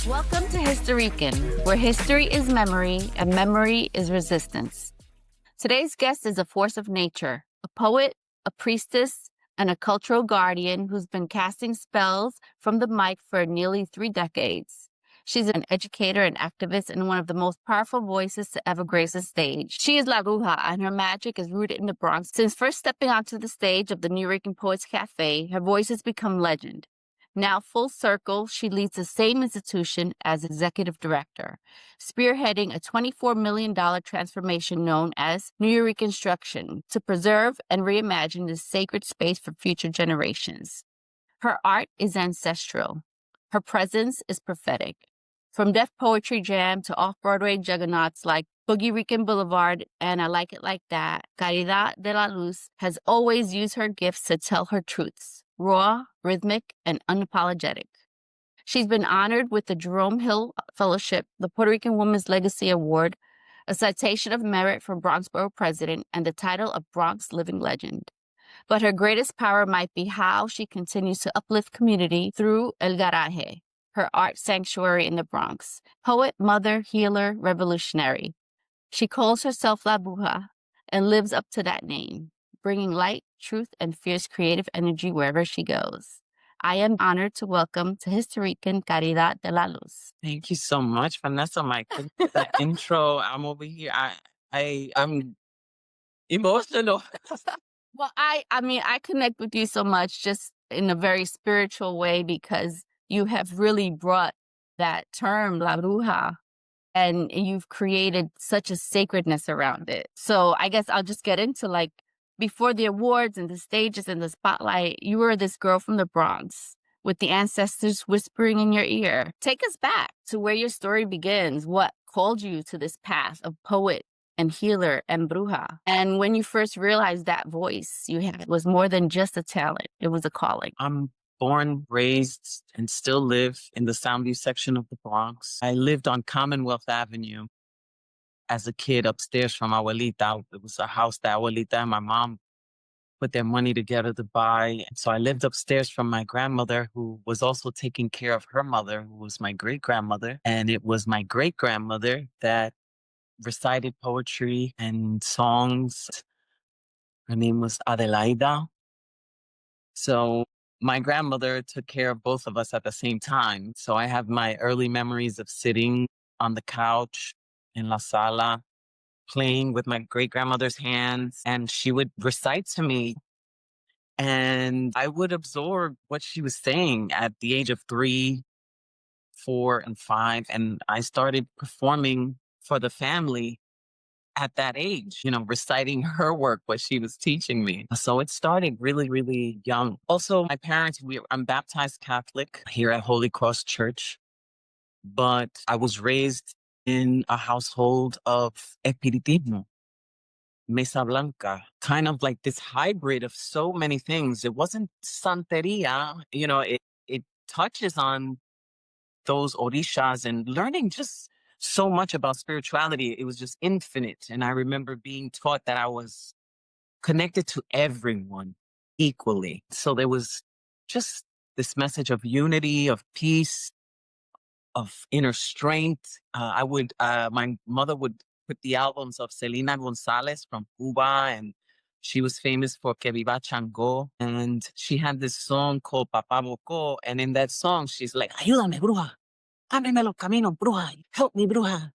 Welcome to Historican, where history is memory and memory is resistance. Today's guest is a force of nature, a poet, a priestess, and a cultural guardian who's been casting spells from the mic for nearly 3 decades. She's an educator and activist and one of the most powerful voices to ever grace a stage. She is La Bruja, and her magic is rooted in the Bronx. Since first stepping onto the stage of the Nuyorican Poets Cafe, her voice has become legend. Now, full circle, she leads the same institution as executive director, spearheading a $24 million transformation known as Nuyoricanstruction to preserve and reimagine this sacred space for future generations. Her art is ancestral. Her presence is prophetic. From Deaf Poetry Jam to off-Broadway juggernauts like Boogie Rican Boulevard and I Like It Like That, Caridad De La Luz has always used her gifts to tell her truths. Raw, rhythmic, and unapologetic. She's been honored with the Jerome Hill Fellowship, the Puerto Rican Women's Legacy Award, a citation of merit from Bronx Borough President, and the title of Bronx Living Legend. But her greatest power might be how she continues to uplift community through El Garaje, her art sanctuary in the Bronx. Poet, mother, healer, revolutionary. She calls herself La Bruja and lives up to that name, bringing light, truth, and fierce creative energy wherever she goes. I am honored to welcome to Historican Caridad De La Luz. Thank you so much, Vanessa. My goodness, that intro, I'm over here. I'm emotional. Well, I mean, I connect with you so much just in a very spiritual way because you have really brought that term, La Bruja, and you've created such a sacredness around it. So I guess I'll just get into before the awards and the stages and the spotlight, you were this girl from the Bronx with the ancestors whispering in your ear. Take us back to where your story begins. What called you to this path of poet and healer and bruja? And when you first realized that voice you had was more than just a talent, it was a calling. I'm born, raised, and still live in the Soundview section of the Bronx. I lived on Commonwealth Avenue as a kid upstairs from Abuelita. It was a house that Abuelita and my mom put their money together to buy. So I lived upstairs from my grandmother, who was also taking care of her mother, who was my great-grandmother. And it was my great-grandmother that recited poetry and songs. Her name was Adelaida. So my grandmother took care of both of us at the same time. So I have my early memories of sitting on the couch in La Sala, playing with my great-grandmother's hands, and she would recite to me, and I would absorb what she was saying at the age of 3, 4, and 5, and I started performing for the family at that age, reciting her work, what she was teaching me. So it started really, really young. Also, my parents, I'm baptized Catholic here at Holy Cross Church, but I was raised in a household of espiritismo, mesa blanca, kind of like this hybrid of so many things. It wasn't santeria, it touches on those orishas and learning just so much about spirituality. It was just infinite. And I remember being taught that I was connected to everyone equally. So there was just this message of unity, of peace, of inner strength. My mother would put the albums of Selena Gonzalez from Cuba, and she was famous for Que Viva Chango. And she had this song called Papa Bocó. And in that song, she's like, Ayúdame, bruja. Ábreme los caminos, bruja. Help me, bruja.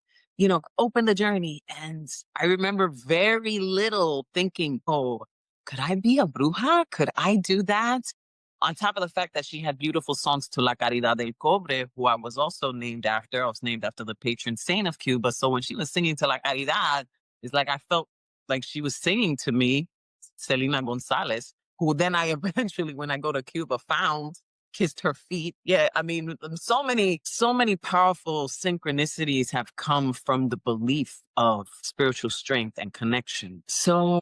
Open the journey. And I remember very little thinking, oh, could I be a bruja? Could I do that? On top of the fact that she had beautiful songs to La Caridad del Cobre, who I was also named after. I was named after the patron saint of Cuba. So when she was singing to La Caridad, it's like I felt like she was singing to me, Selena Gonzalez, who then I eventually, when I go to Cuba, kissed her feet. Yeah, I mean, so many powerful synchronicities have come from the belief of spiritual strength and connection. So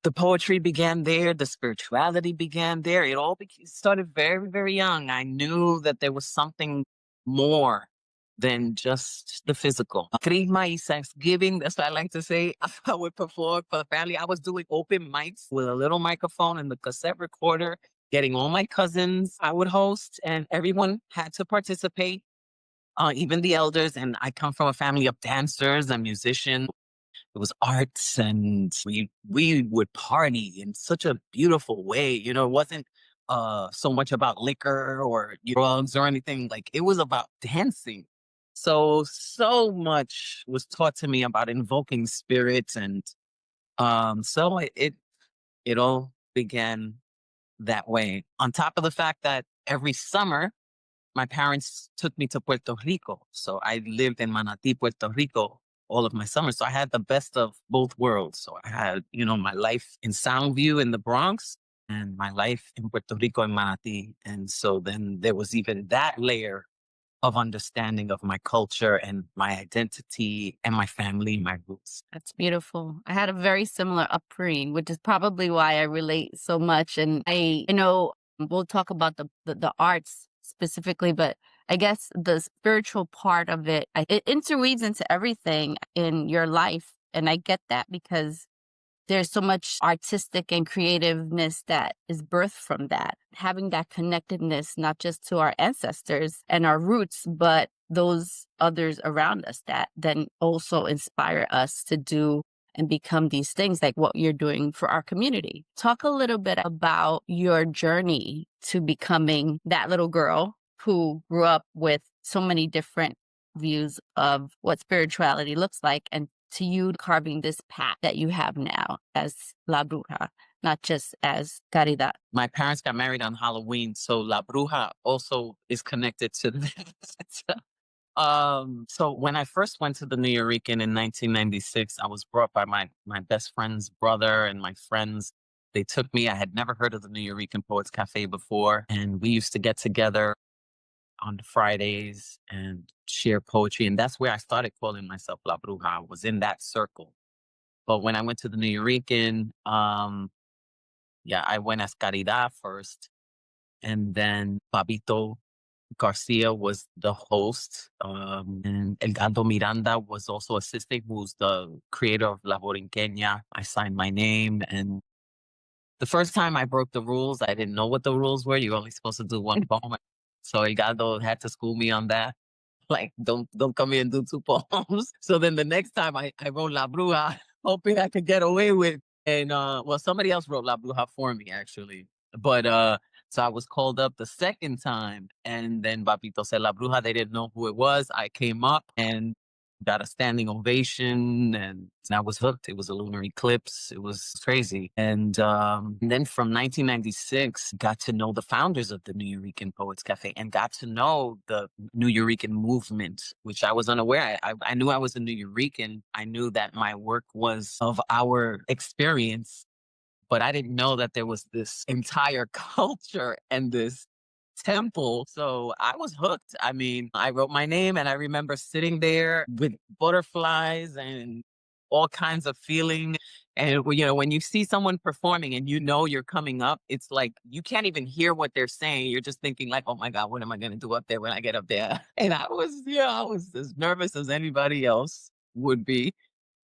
the poetry began there. The spirituality began there. It all started very, very young. I knew that there was something more than just the physical. Crisma y Thanksgiving, that's what I like to say. I would perform for the family. I was doing open mics with a little microphone and the cassette recorder, getting all my cousins. I would host, and everyone had to participate, even the elders. And I come from a family of dancers and musicians. It was arts, and we would party in such a beautiful way. You know, it wasn't so much about liquor or drugs or anything. Like, it was about dancing. So much was taught to me about invoking spirits, and so it all began that way. On top of the fact that every summer my parents took me to Puerto Rico. So I lived in Manatí, Puerto Rico all of my summers. So I had the best of both worlds. So I had, my life in Soundview in the Bronx and my life in Puerto Rico in Manatí. And so then there was even that layer of understanding of my culture and my identity and my family, my roots. That's beautiful. I had a very similar upbringing, which is probably why I relate so much. And I know we'll talk about the arts specifically, but I guess the spiritual part of it, it interweaves into everything in your life. And I get that because there's so much artistic and creativeness that is birthed from that. Having that connectedness, not just to our ancestors and our roots, but those others around us that then also inspire us to do and become these things like what you're doing for our community. Talk a little bit about your journey to becoming that little girl who grew up with so many different views of what spirituality looks like, and to you carving this path that you have now as La Bruja, not just as Caridad. My parents got married on Halloween, so La Bruja also is connected to that. So when I first went to the Nuyorican in 1996, I was brought by my best friend's brother and my friends. They took me. I had never heard of the Nuyorican Poets Cafe before, and we used to get together on Fridays and share poetry. And that's where I started calling myself La Bruja. I was in that circle. But when I went to the Nuyorican, I went as Caridad first. And then Fabito Garcia was the host. And Elgado Miranda was also assisting, who's the creator of La Borinqueña. I signed my name. And the first time I broke the rules, I didn't know what the rules were. You're only supposed to do one poem. So Elgado had to school me on that. Like, don't come here and do two poems. So then the next time I wrote La Bruja, hoping I could get away with. And somebody else wrote La Bruja for me, actually. But so I was called up the second time, and then Papito said La Bruja. They didn't know who it was. I came up and got a standing ovation, and I was hooked. It was a lunar eclipse. It was crazy. And then from 1996, got to know the founders of the Nuyorican Poets Cafe and got to know the Nuyorican movement, which I was unaware. I knew I was a Nuyorican. I knew that my work was of our experience, but I didn't know that there was this entire culture and this temple. So I was hooked. I mean, I wrote my name and I remember sitting there with butterflies and all kinds of feeling. And when you see someone performing and you're coming up, it's like you can't even hear what they're saying. You're just thinking like, oh my God, what am I going to do up there when I get up there? And I was as nervous as anybody else would be.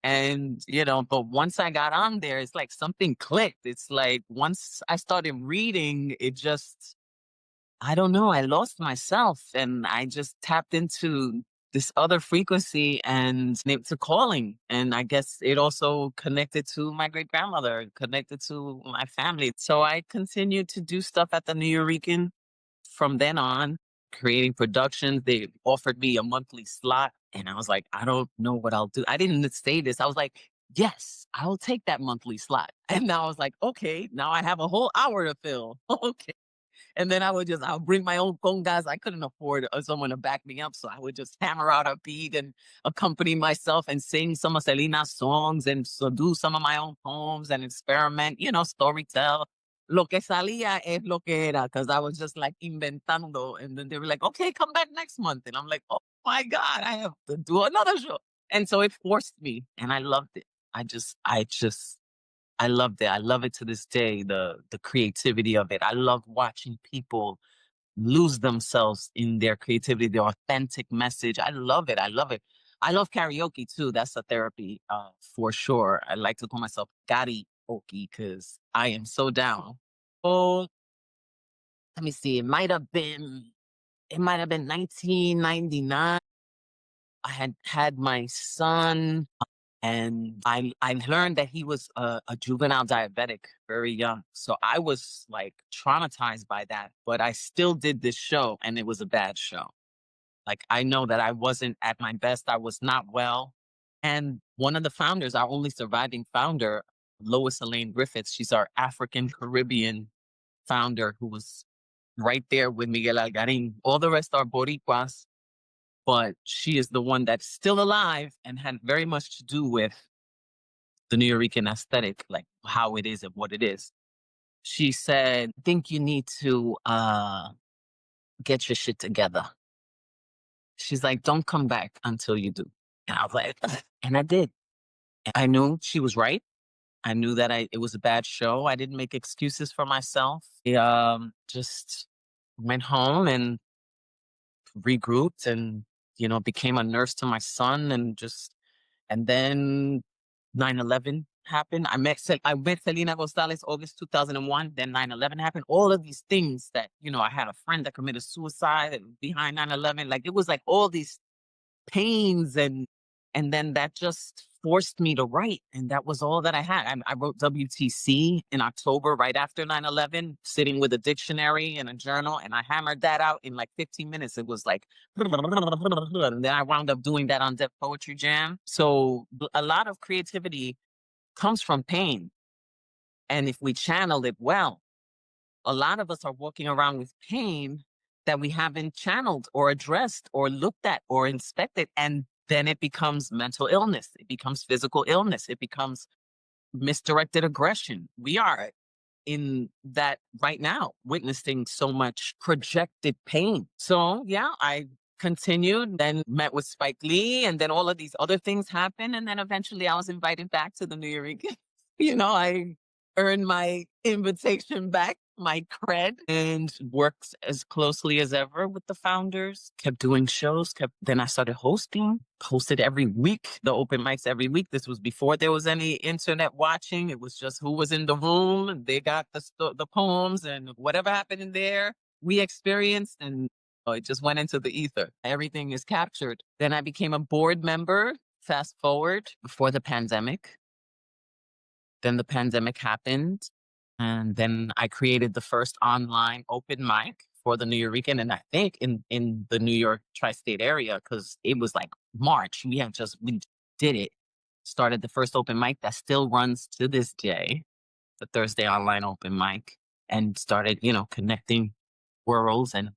And, but once I got on there, it's like something clicked. It's like once I started reading, it just, I don't know, I lost myself and I just tapped into this other frequency and it's a calling. And I guess it also connected to my great grandmother, connected to my family. So I continued to do stuff at the Nuyorican from then on, creating productions. They offered me a monthly slot. And I was like, I don't know what I'll do. I didn't say this. I was like, yes, I'll take that monthly slot. And now I was like, okay, now I have a whole hour to fill. Okay. And then I'll bring my own congas. I couldn't afford someone to back me up. So I would just hammer out a beat and accompany myself and sing some of Selina's songs and so do some of my own poems and experiment, storytell. Lo que salía es lo que era, because I was just like inventando. And then they were like, okay, come back next month. And I'm like, oh my God, I have to do another show. And so it forced me and I loved it. I loved it. I love it to this day, the creativity of it. I love watching people lose themselves in their creativity, their authentic message. I love it. I love it. I love karaoke too. That's a therapy for sure. I like to call myself karaoke because I am so down. Oh, let me see. It might have been 1999. I had my son, and I learned that he was a juvenile diabetic very young. So I was like traumatized by that, but I still did this show, and it was a bad show. Like, I know that I wasn't at my best. I was not well. And one of the founders, our only surviving founder, Lois Elaine Griffiths, she's our African Caribbean founder who was right there with Miguel Algarin. All the rest are Boricuas, but she is the one that's still alive and had very much to do with the Nuyorican aesthetic, like how it is and what it is. She said, I think you need to get your shit together. She's like, don't come back until you do. And I was like, and I did. And I knew she was right. I knew that it was a bad show. I didn't make excuses for myself. I just went home and regrouped and, became a nurse to my son and then 9/11 happened. I met Selena Gonzalez August 2001. Then 9/11 happened. All of these things that, I had a friend that committed suicide behind 9/11. Like, it was like all these pains and then that just forced me to write, and that was all that I had. I wrote WTC in October, right after 9/11, sitting with a dictionary and a journal, and I hammered that out in like 15 minutes. It was like, and then I wound up doing that on Def Poetry Jam. So a lot of creativity comes from pain, and if we channel it well, a lot of us are walking around with pain that we haven't channeled or addressed or looked at or inspected. And then it becomes mental illness. It becomes physical illness. It becomes misdirected aggression. We are in that right now, witnessing so much projected pain. So yeah, I continued, then met with Spike Lee, and then all of these other things happened. And then eventually I was invited back to the Nuyorican. I earned my invitation back, my cred, and worked as closely as ever with the founders, kept doing shows, then I started hosted every week, the open mics every week. This was before there was any internet watching. It was just who was in the room, and they got the poems, and whatever happened in there, we experienced, and it just went into the ether. Everything is captured. Then I became a board member, fast forward, before the pandemic. Then the pandemic happened, and then I created the first online open mic for the Nuyorican, and I think in the New York tri-state area, because it was like March. We did it. Started the first open mic that still runs to this day, the Thursday online open mic, and started, connecting worlds and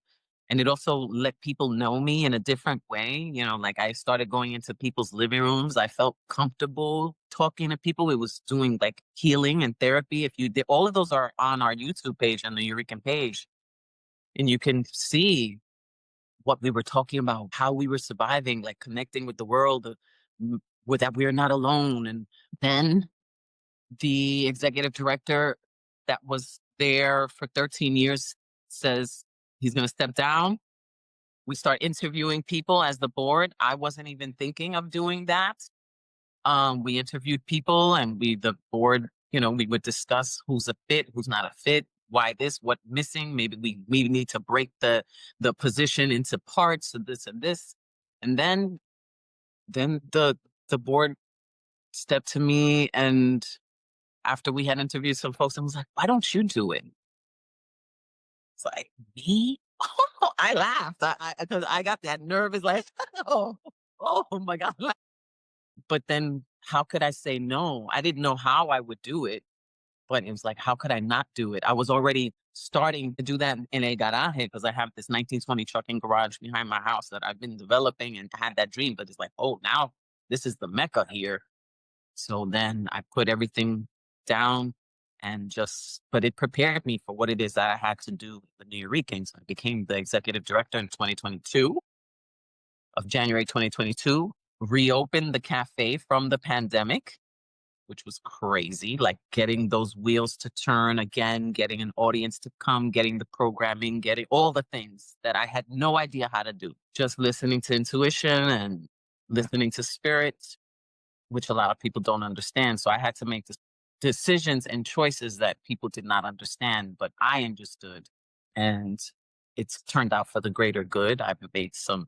it also let people know me in a different way. Like, I started going into people's living rooms. I felt comfortable talking to people. It was doing like healing and therapy. If you did, all of those are on our YouTube page and the Nuyorican page. And you can see what we were talking about, how we were surviving, like connecting with the world, with that we are not alone. And then the executive director that was there for 13 years says he's going to step down. We start interviewing people as the board. I wasn't even thinking of doing that. We interviewed people, and the board, we would discuss who's a fit, who's not a fit, why this, what missing. Maybe we need to break the position into parts of this and this. And then the board stepped to me, and after we had interviewed some folks, I was like, why don't you do it? It's like, me? I laughed. Because I got that nervous, like, oh my God. But then how could I say no? I didn't know how I would do it, but it was like, how could I not do it? I was already starting to do that in a garaje because I have this 1920 trucking garage behind my house that I've been developing and had that dream. But it's like, oh, now this is the Mecca here. So then I put everything down but it prepared me for what it is that I had to do with the Nuyorican. So I became the executive director in 2022, of January 2022, reopened the cafe from the pandemic. which was crazy. Like getting those wheels to turn again, getting an audience to come, getting the programming, getting all the things that I had no idea how to do. Just listening to intuition and listening to spirit, which a lot of people don't understand. So I had to make decisions and choices that people did not understand, but I understood. And it's turned out for the greater good. I've made some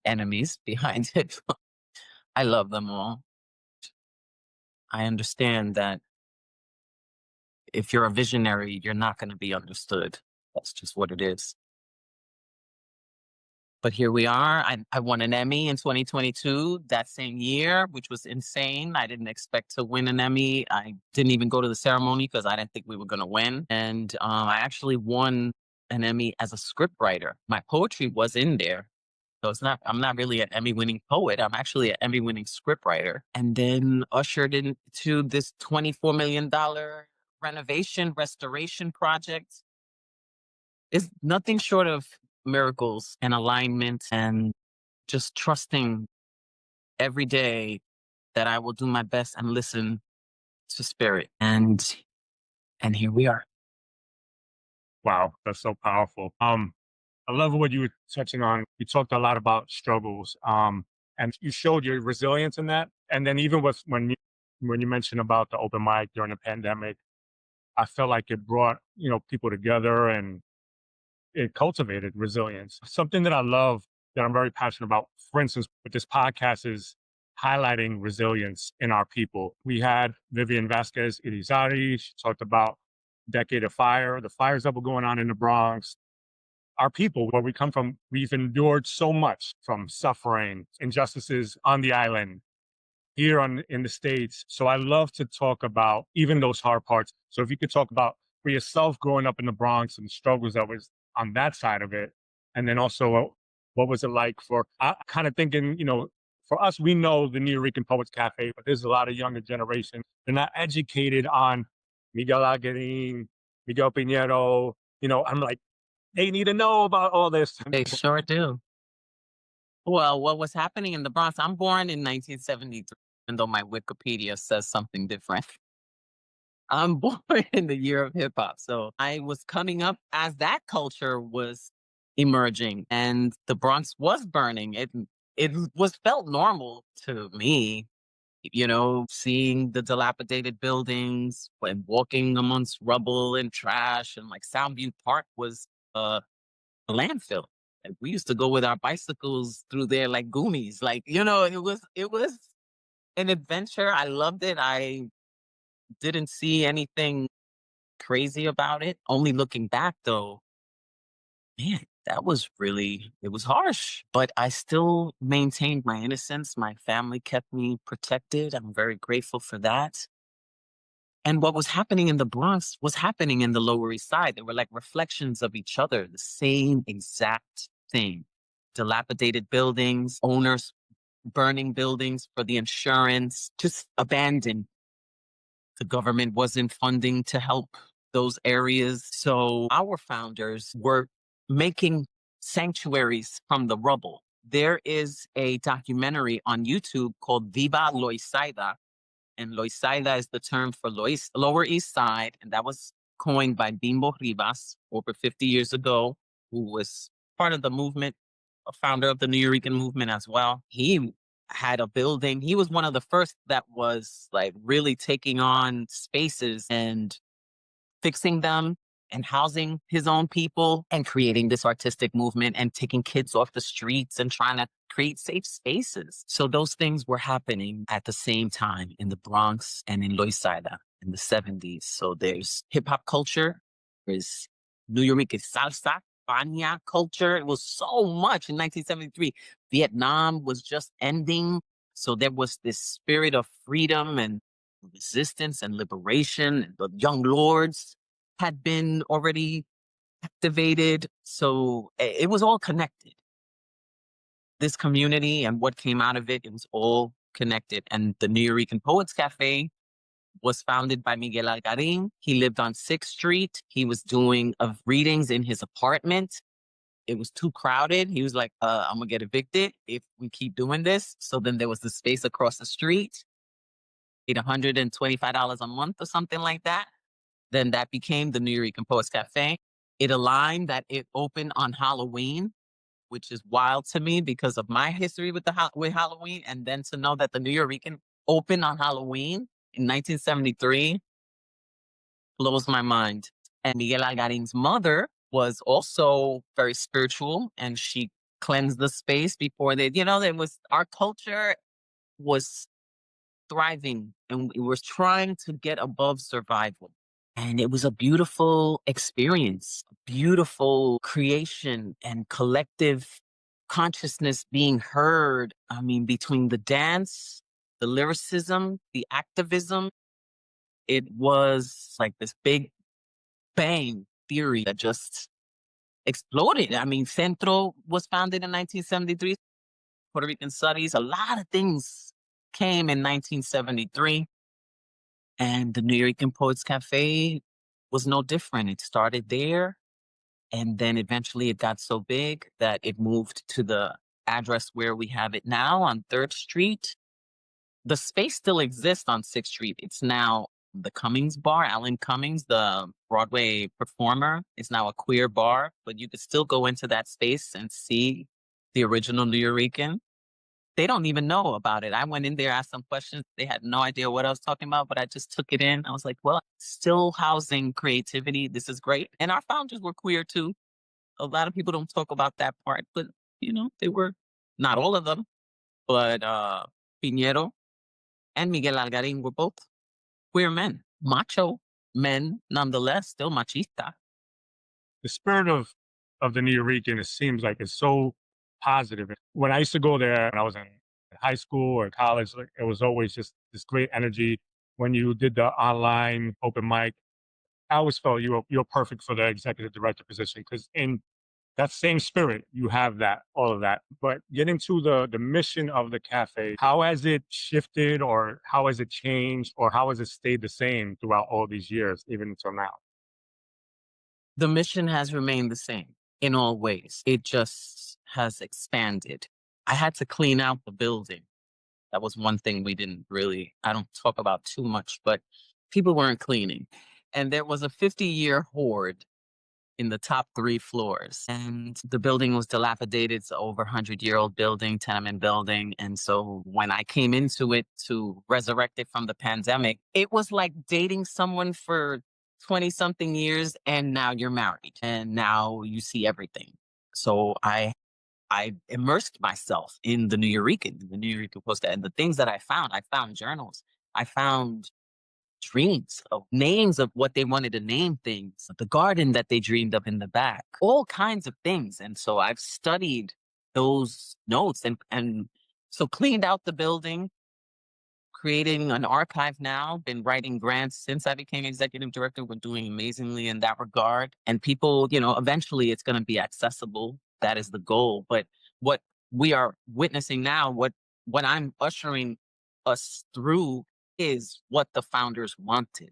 enemies behind it. I love them all. I understand that if you're a visionary, you're not going to be understood. That's just what it is. But here we are. I won an Emmy in 2022 that same year, which was insane. I didn't expect to win an Emmy. I didn't even go to the ceremony because I didn't think we were going to win. And I actually won an Emmy as a scriptwriter. My poetry was in there. So I'm not really an Emmy winning poet. I'm actually an Emmy winning scriptwriter. And then ushered into this $24 million renovation restoration project. It's nothing short of miracles and alignment and just trusting every day that I will do my best and listen to spirit. And here we are. Wow, that's so powerful. I love what you were touching on. You talked a lot about struggles, and you showed your resilience in that. And then even when you mentioned about the open mic during the pandemic, I felt like it brought people together and it cultivated resilience. Something that I love, that I'm very passionate about, for instance, with this podcast, is highlighting resilience in our people. We had Vivian Vasquez Irizarry. She talked about Decade of Fire, the fires that were going on in the Bronx. Our people, where we come from, we've endured so much, from suffering, injustices on the island, here in the States. So I love to talk about even those hard parts. So if you could talk about, for yourself, growing up in the Bronx and the struggles that was on that side of it. And then also, what was it like for, I kind of thinking, for us, we know the Nuyorican Poets Cafe, but there's a lot of younger generation. They're not educated on Miguel Aguilin, Miguel Pinheiro. I'm like, they need to know about all this. They sure do. Well, what was happening in the Bronx? I'm born in 1973, even though my Wikipedia says something different. I'm born in the year of hip hop. So I was coming up as that culture was emerging and the Bronx was burning. It was felt normal to me, seeing the dilapidated buildings and walking amongst rubble and trash, and like Soundview Park was a landfill. Like, we used to go with our bicycles through there like Goonies. Like, it was an adventure. I loved it. I didn't see anything crazy about it. Only looking back though, man, it was harsh, but I still maintained my innocence. My family kept me protected. I'm very grateful for that. And what was happening in the Bronx was happening in the Lower East Side. They were like reflections of each other, the same exact thing. Dilapidated buildings, owners burning buildings for the insurance, just abandoned. The government wasn't funding to help those areas. So our founders were making sanctuaries from the rubble. There is a documentary on YouTube called Viva Loisaida. And Loisaida is the term for Lower East Side. And that was coined by Bimbo Rivas over 50 years ago, who was part of the movement, a founder of the Nuyorican movement as well. He had a building. He was one of the first that was like really taking on spaces and fixing them and housing his own people and creating this artistic movement and taking kids off the streets and trying to create safe spaces. So those things were happening at the same time in the Bronx and in Loisaida in the 70s. So there's hip hop culture, there's Nuyorican salsa, Banya culture. It was so much in 1973. Vietnam was just ending. So there was this spirit of freedom and resistance and liberation. The young lords had been already activated. So it was all connected. This community and what came out of it, it was all connected. And the Nuyorican Poets Cafe was founded by Miguel Algarin. He lived on 6th Street. He was doing readings in his apartment. It was too crowded. He was like, I'm going to get evicted if we keep doing this. So then there was the space across the street. $125 a month or something like that. Then that became the Nuyorican Poets Cafe. It aligned that it opened on Halloween, which is wild to me because of my history with with Halloween. And then to know that the Nuyorican opened on Halloween in 1973 blows my mind. And Miguel Algarin's mother was also very spiritual, and she cleansed the space before there was, our culture was thriving, and we were trying to get above survival. And it was a beautiful experience, a beautiful creation and collective consciousness being heard. I mean, between the dance, the lyricism, the activism, it was like this big bang theory that just exploded. I mean, Centro was founded in 1973, Puerto Rican Studies, a lot of things came in 1973. And the Nuyorican Poets Cafe was no different. It started there, and then eventually it got so big that it moved to the address where we have it now on 3rd Street. The space still exists on 6th Street. It's now the Cummings Bar. Alan Cummings, the Broadway performer, is now a queer bar, but you could still go into that space and see the original Nuyorican. They don't even know about it. I went in there, asked some questions. They had no idea what I was talking about, but I just took it in. I was like, well, still housing creativity. This is great. And our founders were queer too. A lot of people don't talk about that part, but they were, not all of them, but Piñero and Miguel Algarin were both queer men, macho men, nonetheless, still machista. The spirit of the Nuyorican, it seems like it's so positive. When I used to go there, when I was in high school or college, like, it was always just this great energy. When you did the online open mic, I always felt you're perfect for the executive director position, because in that same spirit, you have all of that. But getting to the mission of the cafe, how has it shifted, or how has it changed, or how has it stayed the same throughout all these years, even until now? The mission has remained the same in all ways. It just has expanded. I had to clean out the building. That was one thing I don't talk about too much, but people weren't cleaning. And there was a 50-year hoard in the top 3 floors. And the building was dilapidated. It's an over 100-year-old building, tenement building. And so when I came into it to resurrect it from the pandemic, it was like dating someone for 20-something years, and now you're married, and now you see everything. So I immersed myself in the Nuyorican Post, and the things that I found journals. I found dreams of names of what they wanted to name things, the garden that they dreamed of in the back, all kinds of things. And so I've studied those notes and so cleaned out the building, creating an archive now, been writing grants since I became executive director. We're doing amazingly in that regard. And people, eventually it's going to be accessible. That is the goal. But what we are witnessing now, what I'm ushering us through is what the founders wanted.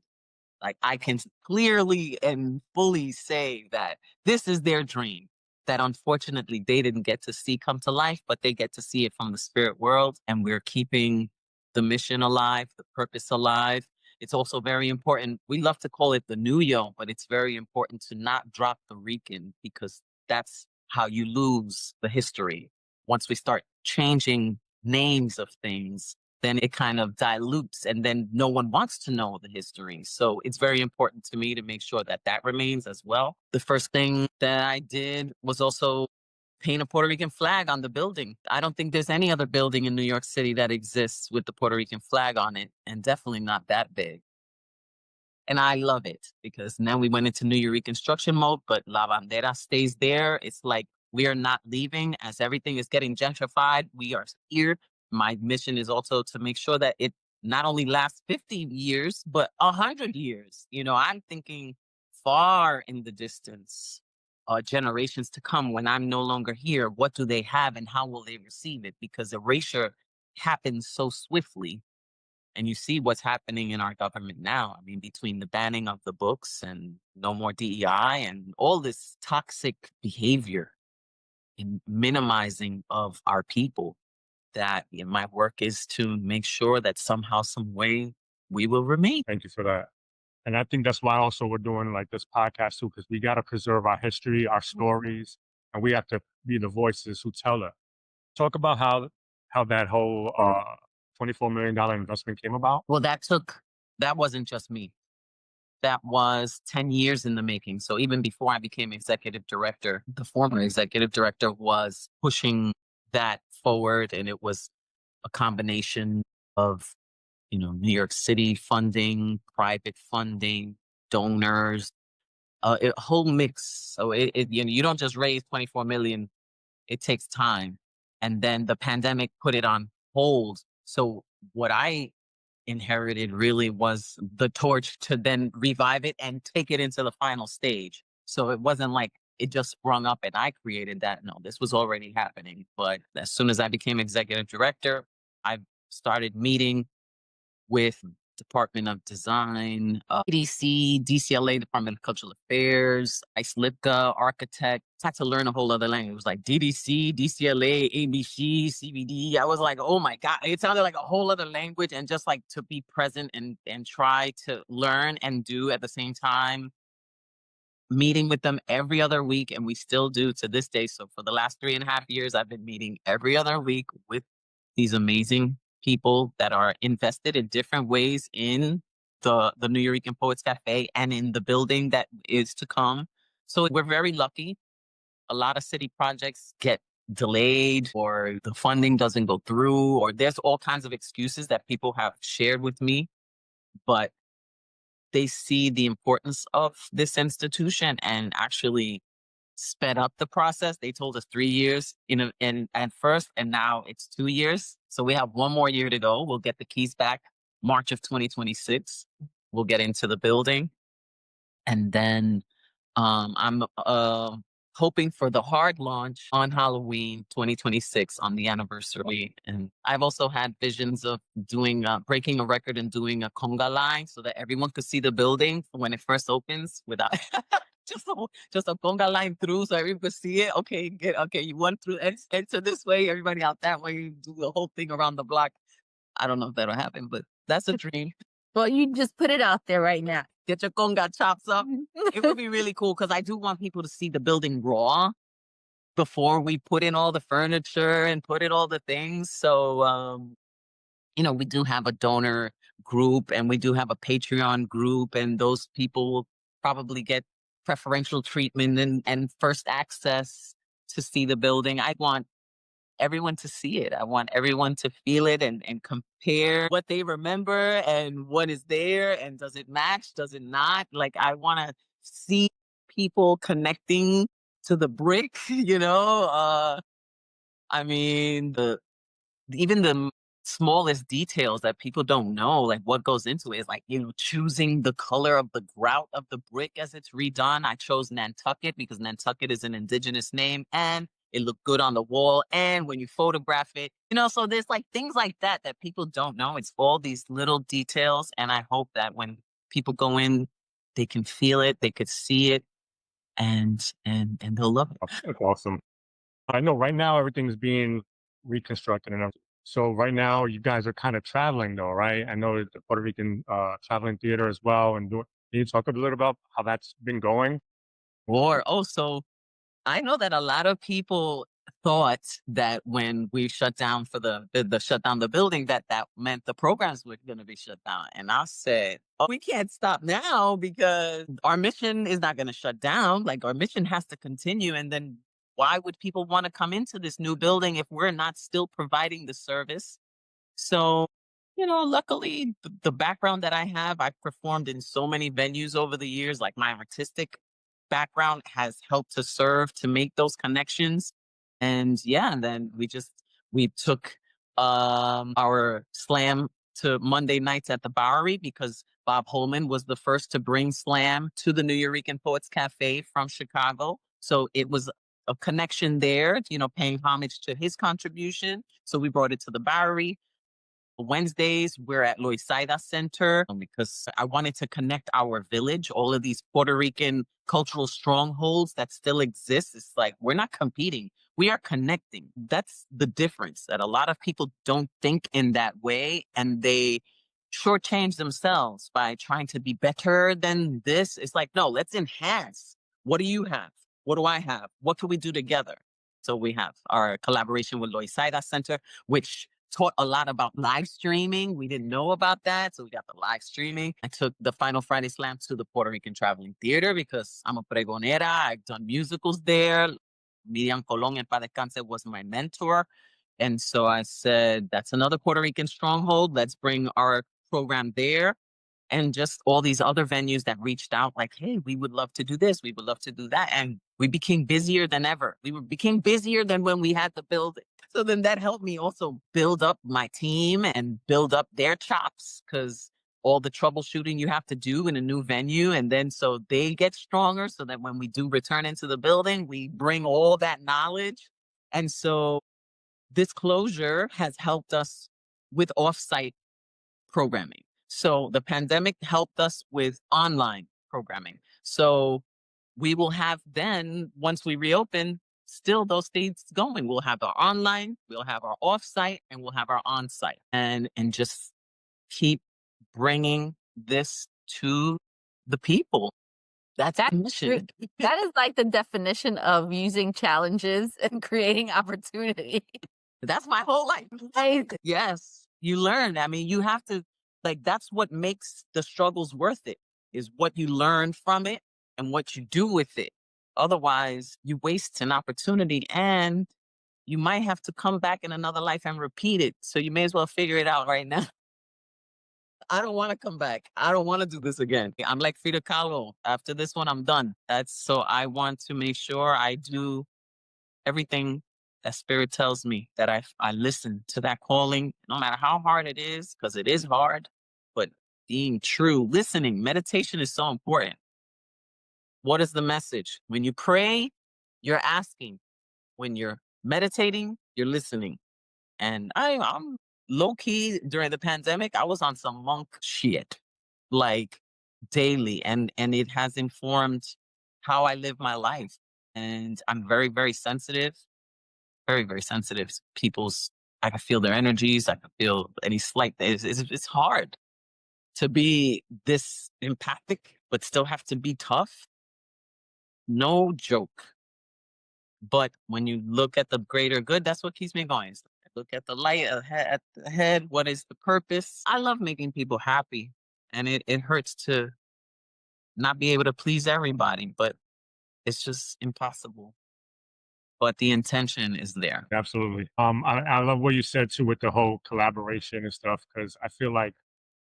Like, I can clearly and fully say that this is their dream that unfortunately they didn't get to see come to life, but they get to see it from the spirit world. And we're keeping the mission alive, the purpose alive. It's also very important. We love to call it the Nuyo, but it's very important to not drop the Rican, because that's how you lose the history. Once we start changing names of things, then it kind of dilutes, and then no one wants to know the history. So it's very important to me to make sure that that remains as well. The first thing that I did was also paint a Puerto Rican flag on the building. I don't think there's any other building in New York City that exists with the Puerto Rican flag on it, and definitely not that big. And I love it, because now we went into Nuyoricanstruction mode, but La Bandera stays there. It's like we are not leaving. As everything is getting gentrified, we are here. My mission is also to make sure that it not only lasts 50 years, but 100 years. I'm thinking far in the distance, generations to come, when I'm no longer here. What do they have, and how will they receive it? Because erasure happens so swiftly. And you see what's happening in our government now. I mean, between the banning of the books and no more DEI and all this toxic behavior and minimizing of our people, that my work is to make sure that somehow, some way, we will remain. Thank you for that. And I think that's why also we're doing like this podcast too, because we got to preserve our history, our stories, and we have to be the voices who tell it. Talk about how that whole $24 million investment came about. Well, that wasn't just me. That was 10 years in the making. So even before I became executive director, the former executive director was pushing that forward. And it was a combination of, New York City funding, private funding, donors, a whole mix. So you don't just raise 24 million. It takes time. And then the pandemic put it on hold. So what I inherited really was the torch to then revive it and take it into the final stage. So it wasn't like it just sprung up and I created that. No, this was already happening. But as soon as I became executive director, I started meeting with Department of Design, EDC, DCLA, Department of Cultural Affairs, ISLIPCA, architect. I had to learn a whole other language. It was like DDC, DCLA, ABC, CBD. I was like, oh my God, it sounded like a whole other language. And just like to be present and try to learn and do at the same time, meeting with them every other week. And we still do to this day. So for the last 3.5 years, I've been meeting every other week with these amazing people that are invested in different ways in the Nuyorican Poets Cafe and in the building that is to come. So we're very lucky. A lot of city projects get delayed or the funding doesn't go through, or there's all kinds of excuses that people have shared with me. But they see the importance of this institution and actually sped up the process. They told us 3 years in at first, and now it's 2 years. So we have 1 more year to go. We'll get the keys back March of 2026. We'll get into the building. And then I'm hoping for the hard launch on Halloween 2026 on the anniversary. And I've also had visions of doing breaking a record and doing a conga line so that everyone could see the building when it first opens without just a conga line through so everyone could see it. Okay, you went through, enter this way, everybody out that way, do the whole thing around the block. I don't know if that'll happen, but that's a dream. Well, you just put it out there right now. Get your conga chops up. It would be really cool because I do want people to see the building raw before we put in all the furniture and put in all the things. So, we do have a donor group and we do have a Patreon group, and those people will probably get preferential treatment and first access to see the building. I want everyone to see it. I want everyone to feel it and compare what they remember and what is there and does it match, does it not? Like, I want to see people connecting to the brick, I mean, even the smallest details that people don't know, like what goes into it is like, choosing the color of the grout of the brick as it's redone. I chose Nantucket because Nantucket is an indigenous name and it looked good on the wall. And when you photograph it, so there's like things like that people don't know. It's all these little details. And I hope that when people go in, they can feel it, they could see it, and they'll love it. That's awesome. I know right now everything's being reconstructed and everything. So right now you guys are kind of traveling though, right? I know the Puerto Rican traveling theater as well. And can you talk a little about how that's been going? So I know that a lot of people thought that when we shut down for the shut down the building, that meant the programs were going to be shut down. And I said, we can't stop now because our mission is not going to shut down. Like, our mission has to continue. And then why would people want to come into this new building if we're not still providing the service? So, luckily the background that I have, I've performed in so many venues over the years. Like, my artistic background has helped to serve to make those connections. And then we took our slam to Monday nights at the Bowery because Bob Holman was the first to bring slam to the Nuyorican Poets Cafe from Chicago. So it was a connection there, paying homage to his contribution. So we brought it to the Bowery. Wednesdays, we're at Loisaida Center because I wanted to connect our village, all of these Puerto Rican cultural strongholds that still exist. It's like, we're not competing. We are connecting. That's the difference, that a lot of people don't think in that way. And they shortchange themselves by trying to be better than this. It's like, no, let's enhance. What do you have? What do I have? What can we do together? So we have our collaboration with Loisaida Center, which taught a lot about live streaming. We didn't know about that. So we got the live streaming. I took the Final Friday Slam to the Puerto Rican Traveling Theater because I'm a pregonera. I've done musicals there. Miriam Colón en paz descanse was my mentor. And so I said, that's another Puerto Rican stronghold. Let's bring our program there. And just all these other venues that reached out like, hey, we would love to do this. We would love to do that. And we became busier than ever. Became busier than when we had the building. So then that helped me also build up my team and build up their chops because all the troubleshooting you have to do in a new venue. And then so they get stronger so that when we do return into the building, we bring all that knowledge. And so this closure has helped us with offsite programming. So the pandemic helped us with online programming. So we will have then, once we reopen, still those things going. We'll have our online, we'll have our offsite, and we'll have our onsite, and just keep bringing this to the people. That's the mission. That is like the definition of using challenges and creating opportunity. That's my whole life. Right. Yes, you learn. I mean, you have to, like, that's what makes the struggles worth it, is what you learn from it and what you do with it. Otherwise, you waste an opportunity and you might have to come back in another life and repeat it. So you may as well figure it out right now. I don't want to come back. I don't want to do this again. I'm like Frida Kahlo. After this one, I'm done. So I want to make sure I do everything that spirit tells me, that I listen to that calling, no matter how hard it is, because it is hard, but being true, listening, meditation is so important. What is the message? When you pray, you're asking. When you're meditating, you're listening. And I'm low key during the pandemic, I was on some monk shit, like daily. And it has informed how I live my life. And I'm very, very sensitive. Very, very sensitive to people's, I can feel their energies. I can feel any slight, it's hard to be this empathic, but still have to be tough. No joke. But when you look at the greater good, that's what keeps me going. Look at the light at the head. What is the purpose? I love making people happy. And it hurts to not be able to please everybody, but it's just impossible. But the intention is there. Absolutely. I love what you said too with the whole collaboration and stuff, because I feel like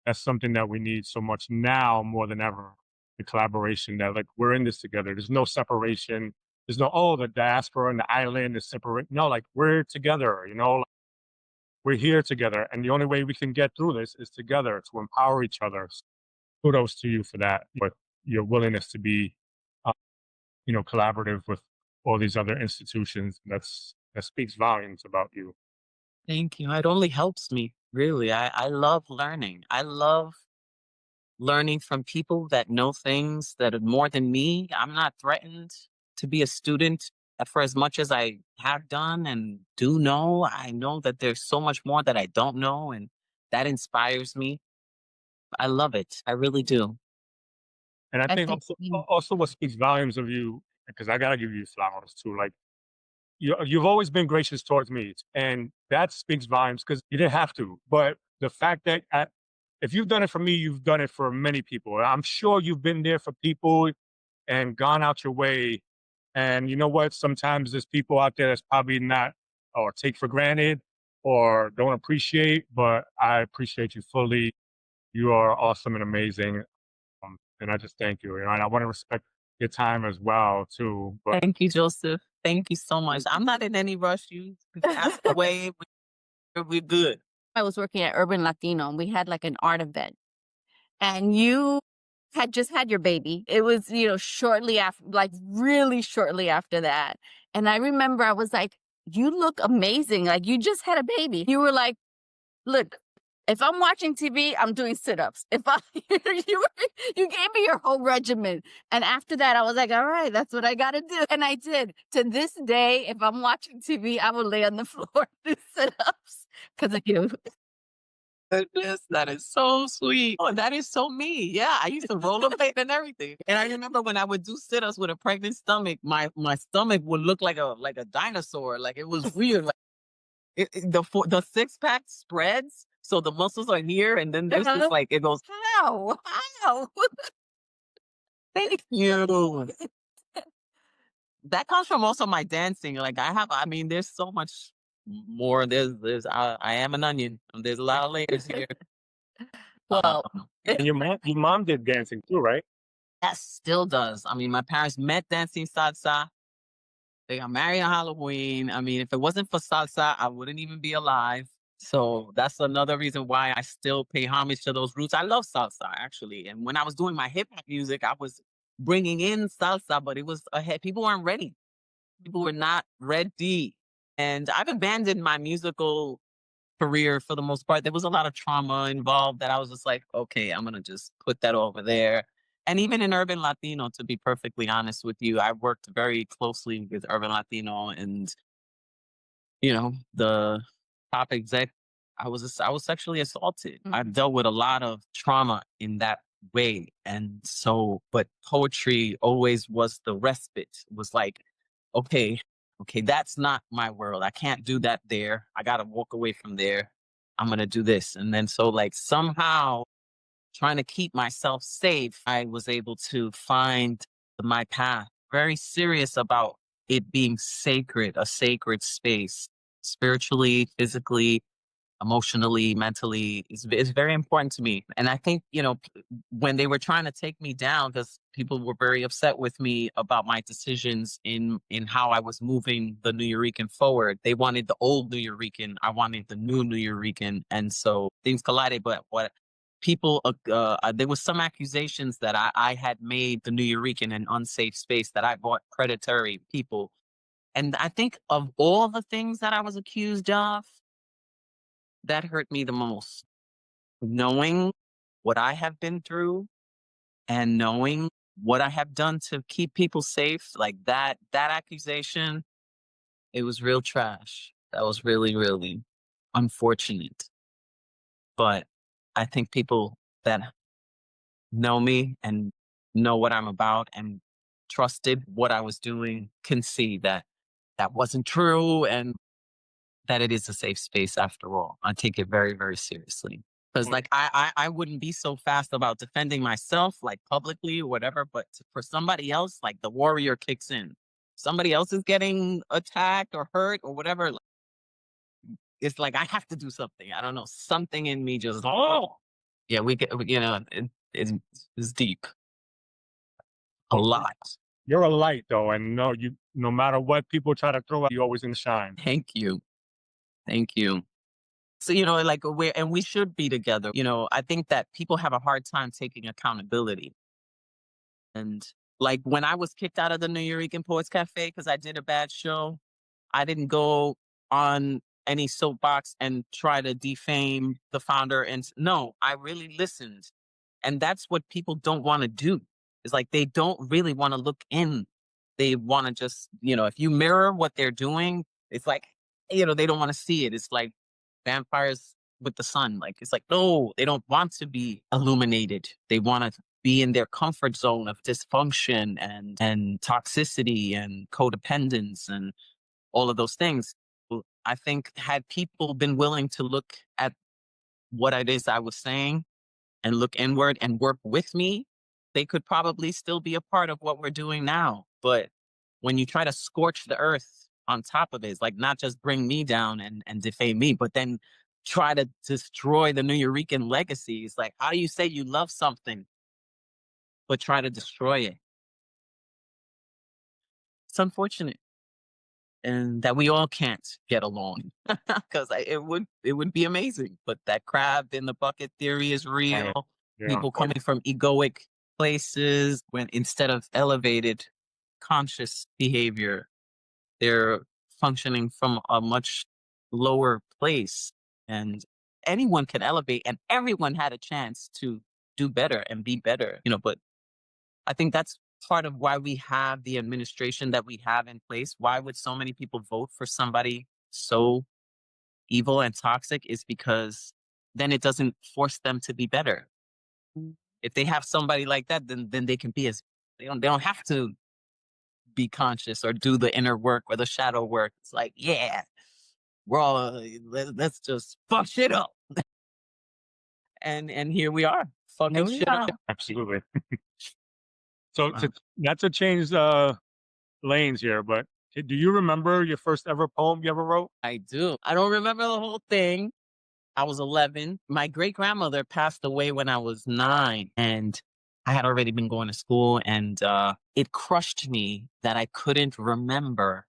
that's something that we need so much now more than ever. The collaboration, that like we're in this together. There's no separation. There's no, oh, the diaspora and the island is separate. No, like we're together, we're here together. And the only way we can get through this is together, to empower each other. So kudos to you for that, but your willingness to be, collaborative with all these other institutions. That speaks volumes about you. Thank you. It only helps me, really. I love learning. I love learning from people that know things that are more than me. I'm not threatened to be a student for as much as I have done and do know. I know that there's so much more that I don't know, and that inspires me. I love it. I really do. And I I think think also what speaks volumes of you, because I gotta give you flowers too. Like you've always been gracious towards me, and that speaks volumes because you didn't have to. But the fact that if you've done it for me, you've done it for many people. I'm sure you've been there for people and gone out your way. And you know what? Sometimes there's people out there that's probably not, or take for granted, or don't appreciate. But I appreciate you fully. You are awesome and amazing. And I just thank you. And I want to respect your time as well too. But Thank you, Joseph. Thank you so much. I'm not in any rush. You ask away. We're good. I was working at Urban Latino and we had like an art event. And you had just had your baby. It was, shortly after, like really shortly after that. And I remember I was like, you look amazing. Like you just had a baby. You were like, look, if I'm watching TV, I'm doing sit-ups. If I, you gave me your whole regimen. And after that, I was like, all right, that's what I got to do. And I did. To this day, if I'm watching TV, I will lay on the floor and do sit-ups because of you. Goodness, that is so sweet. Oh, that is so me. Yeah, I used to rollerblade and everything. And I remember when I would do sit-ups with a pregnant stomach, my stomach would look like a dinosaur. Like it was weird. Like the six pack spreads, so the muscles are here, and then there's this like it goes how. Thank you. That comes from also my dancing. Like I mean, there's so much more. I am an onion. There's a lot of layers here. Well, And your mom did dancing too, right? That still does. I mean, my parents met dancing salsa. They got married on Halloween. I mean, if it wasn't for salsa, I wouldn't even be alive. So that's another reason why I still pay homage to those roots. I love salsa actually, and when I was doing my hip hop music, I was bringing in salsa, but it was ahead. People weren't ready. People were not ready, and I've abandoned my musical career for the most part. There was a lot of trauma involved that I was just like, okay, I'm gonna just put that over there. And even in Urban Latino, to be perfectly honest with you, I worked very closely with Urban Latino and the top exec. I was sexually assaulted. I dealt with a lot of trauma in that way, and so but poetry always was the respite. It was like, okay, okay, that's not my world. I can't do that there. I got to walk away from there. I'm gonna do this, and then so like somehow trying to keep myself safe, I was able to find my path. Very serious about it being sacred, a sacred space, spiritually, physically, emotionally, mentally. It's very important to me. And I think, when they were trying to take me down, because people were very upset with me about my decisions in how I was moving the Nuyorican forward. They wanted the old Nuyorican. I wanted the new Nuyorican. And so things collided. But what people, there was some accusations that I had made the Nuyorican an unsafe space, that I brought predatory people. And I think of all the things that I was accused of, that hurt me the most. Knowing what I have been through and knowing what I have done to keep people safe, like that accusation, it was real trash. That was really, really unfortunate. But I think people that know me and know what I'm about and trusted what I was doing can see that that wasn't true, and that it is a safe space after all. I take it very, very seriously. Because like I wouldn't be so fast about defending myself, like publicly or whatever, but for somebody else, like the warrior kicks in. Somebody else is getting attacked or hurt or whatever. It's like I have to do something. I don't know. Something in me just yeah, we get it's deep. A lot. You're a light though, and no matter what people try to throw at you, always gonna shine. Thank you. Thank you. So, like we should be together. I think that people have a hard time taking accountability. And like when I was kicked out of the Nuyorican Poets Cafe because I did a bad show, I didn't go on any soapbox and try to defame the founder. And no, I really listened. And that's what people don't want to do. It's like they don't really want to look in. They want to just, if you mirror what they're doing, it's like, they don't want to see it. It's like vampires with the sun. Like, it's like, no, they don't want to be illuminated. They want to be in their comfort zone of dysfunction and toxicity and codependence and all of those things. I think had people been willing to look at what it is I was saying and look inward and work with me, they could probably still be a part of what we're doing now. But when you try to scorch the earth on top of it, it's like not just bring me down and defame me, but then try to destroy the Nuyorican legacy. It's like, how do you say you love something, but try to destroy it? It's unfortunate. And that we all can't get along, because it would be amazing. But that crab in the bucket theory is real. Yeah. People coming from egoic places, when instead of elevated conscious behavior, they're functioning from a much lower place. And anyone can elevate, and everyone had a chance to do better and be better. But I think that's part of why we have the administration that we have in place. Why would so many people vote for somebody so evil and toxic is because then it doesn't force them to be better. Mm. If they have somebody like that, then they can be as they don't have to be conscious or do the inner work or the shadow work. It's like, yeah, we're all let's just fuck shit up. And here we are, Here fucking we shit up. are. Absolutely. So Wow. not to change lanes here, but do you remember your first ever poem you ever wrote? I do. I don't remember the whole thing. I was 11. My great grandmother passed away when I was 9, and I had already been going to school, and it crushed me that I couldn't remember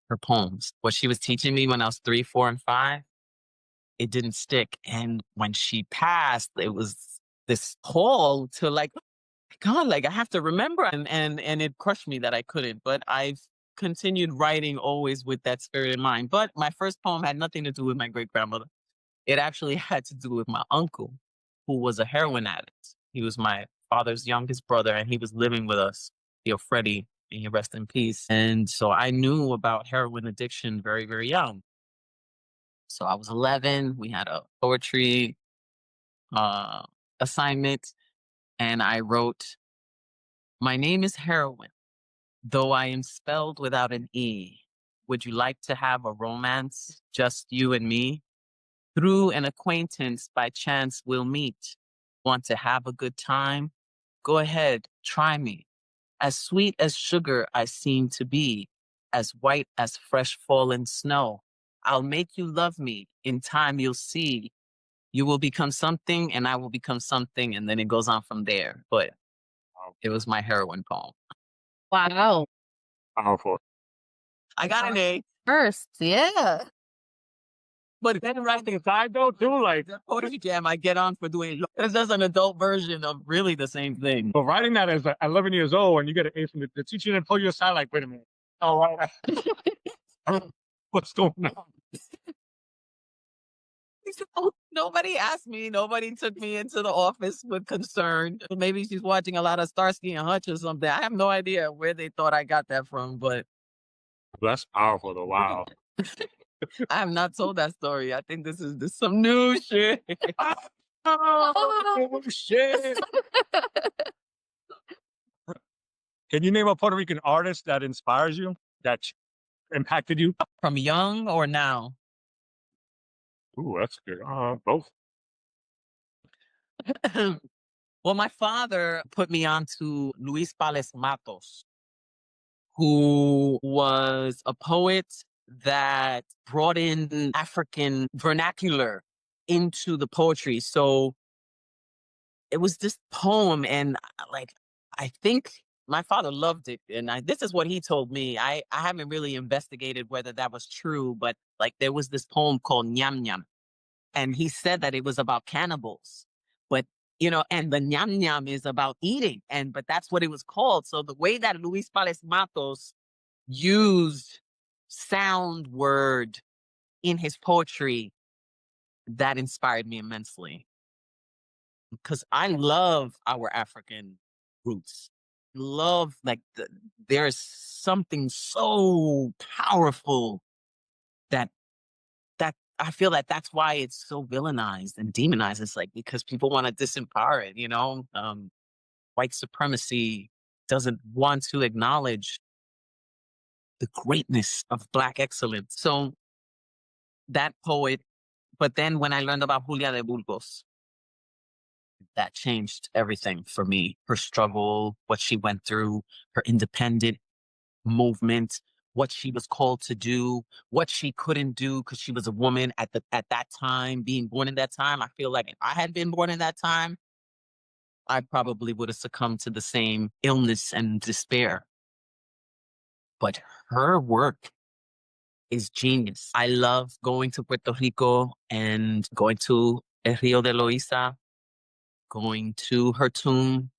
her poems. What she was teaching me when I was 3, 4, and 5, it didn't stick. And when she passed, it was this call to like, God, like I have to remember, and it crushed me that I couldn't. But I've continued writing always with that spirit in mind. But my first poem had nothing to do with my great grandmother. It actually had to do with my uncle, who was a heroin addict. He was my father's youngest brother, and he was living with us. Freddie, may he rest in peace. And so I knew about heroin addiction very, very young. So I was 11. We had a poetry uh, assignment, and I wrote, "My name is heroin, though I am spelled without an E. Would you like to have a romance, just you and me? Through an acquaintance, by chance we'll meet. Want to have a good time? Go ahead, try me. As sweet as sugar I seem to be, as white as fresh fallen snow. I'll make you love me. In time you'll see. You will become something and I will become something." And then it goes on from there. But it was my heroin poem. Wow. Powerful. I got an A. First, yeah. But then writing I though too, like, the poetry jam, I get on for doing it's just an adult version of really the same thing. but writing that as 11 years old and you get an A from the teacher and pull you aside, like, wait a minute. Oh, right. What's going on? Nobody asked me. Nobody took me into the office with concern. Maybe she's watching a lot of Starsky and Hutch or something. I have no idea where they thought I got that from, but That's powerful though. Wow. I have not told that story. I think this is some new shit. Oh, shit. Can you name a Puerto Rican artist that inspires you, that impacted you? From young or now? Ooh, that's good. Both. Well, my father put me on to Luis Pales Matos, who was a poet that brought in African vernacular into the poetry. So it was this poem, and like I think my father loved it, and this is what he told me. I haven't really investigated whether that was true, but like there was this poem called Nyam Nyam, and he said that it was about cannibals, but and the Nyam Nyam is about eating, but that's what it was called. So the way that Luis Pales Matos used sound word in his poetry, that inspired me immensely. Because I love our African roots. Love, like, there's something so powerful that I feel that that's why it's so villainized and demonized. It's like because people want to disempower it. White supremacy doesn't want to acknowledge the greatness of Black excellence. So that poet, but then when I learned about Julia de Burgos, that changed everything for me. Her struggle, what she went through, her independent movement, what she was called to do, what she couldn't do because she was a woman at that time, being born in that time. I feel like if I had been born in that time, I probably would have succumbed to the same illness and despair. But her work is genius. I love going to Puerto Rico and going to El Rio de Loíza, going to her tomb.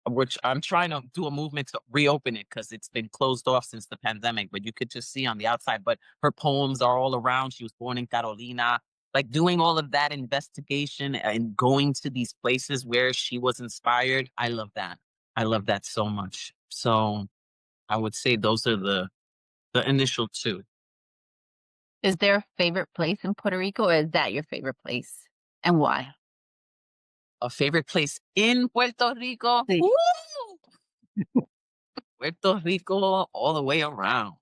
Which I'm trying to do a movement to reopen it because it's been closed off since the pandemic, but you could just see on the outside. But her poems are all around. She was born in Carolina. Like doing all of that investigation and going to these places where she was inspired. I love that. I love that so much. So I would say those are the initial two. Is there a favorite place in Puerto Rico, or is that your favorite place? And why? A favorite place in Puerto Rico? Sí. Woo! Puerto Rico all the way around.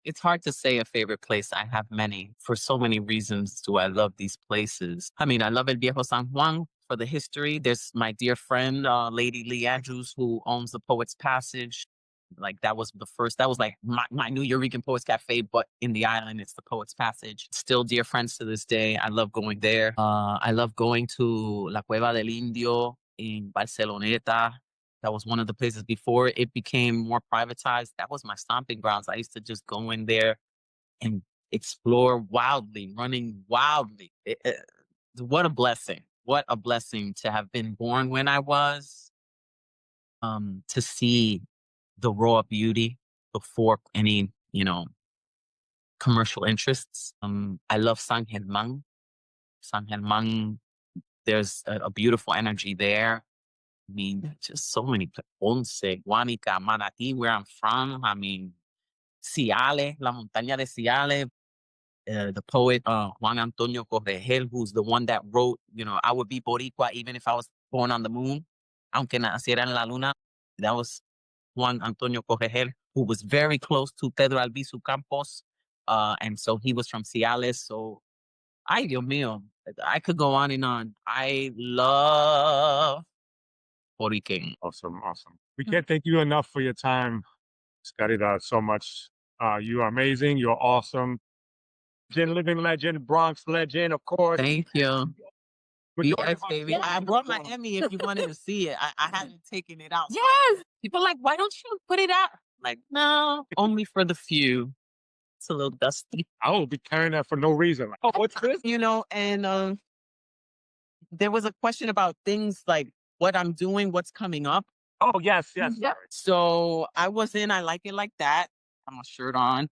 It's hard to say a favorite place. I have many. For so many reasons do I love these places. I mean, I love El Viejo San Juan for the history. There's my dear friend, Lady Lee Andrews, who owns the Poets Passage. Like that was like my Nuyorican Poets Cafe, but in the island, it's the Poets Passage. Still dear friends to this day. I love going there. I love going to La Cueva del Indio in Barceloneta. That was one of the places before it became more privatized. That was my stomping grounds. I used to just go in there and explore wildly, running wildly. What a blessing. What a blessing to have been born when I was, to see the raw beauty before any, commercial interests. I love San Germán. San Germán, there's a beautiful energy there. I mean, just so many Ponce, Guanica, Manatí, where I'm from. I mean, Ciales, La Montaña de Ciales, the poet Juan Antonio Corregel, who's the one that wrote, I would be Boricua even if I was born on the moon, aunque naciera en la luna. That was Juan Antonio Corregel, who was very close to Pedro Albizu Campos. And so he was from Ciales. So, ay, Dios mío, I could go on and on. I love Boriquen. Awesome. We can't thank you enough for your time, Caridad, so much. You are amazing. You're awesome. Living legend, Bronx legend, of course. Thank you. Majority Yes, of our baby. viewers I in brought my Bronx. Emmy if you wanted to see it. I hadn't taken it out. Yes. People are like, why don't you put it out? Like, no, only for the few. It's a little dusty. I will be carrying that for no reason. Like, oh, what's this? And there was a question about things like what I'm doing, what's coming up. Oh, yes. Yep. Sorry. So I was in I Like It Like That. I'm a shirt on.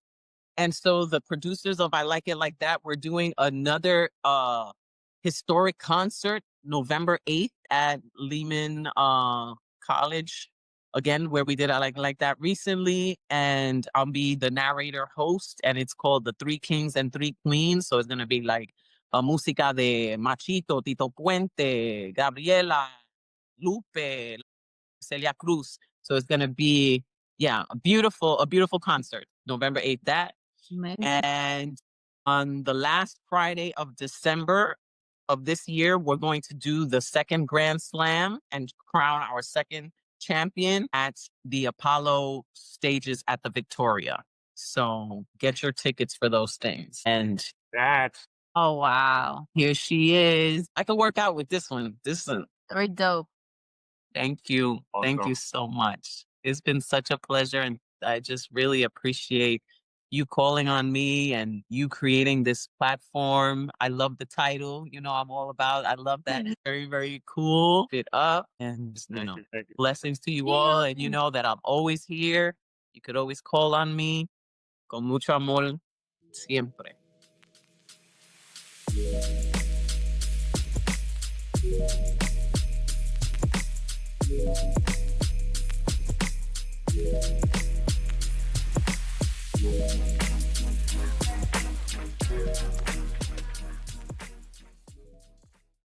And so the producers of I Like It Like That were doing another historic concert November 8th at Lehman College. Again, where we did I Like It Like That recently. And I'll be the narrator host. And it's called The Three Kings and Three Queens. So it's going to be like música de Machito, Tito Puente, Gabriela, Lupe, Celia Cruz. So it's going to be, a beautiful concert. November 8th, that. Amazing. And on the last Friday of December of this year, we're going to do the second Grand Slam and crown our second champion at the Apollo stages at the Victoria. So get your tickets for those things. And That's Oh, wow. here she is. I can work out with this one. Very dope. Thank you. Thank awesome. you so much. It's been such a pleasure, and I just really appreciate you calling on me and you creating this platform. I love the title. I'm all about. I love that. Very, very cool. Fit up, and Thank you. blessings to you all. And you know that I'm always here. You could always call on me. Con mucho amor, siempre.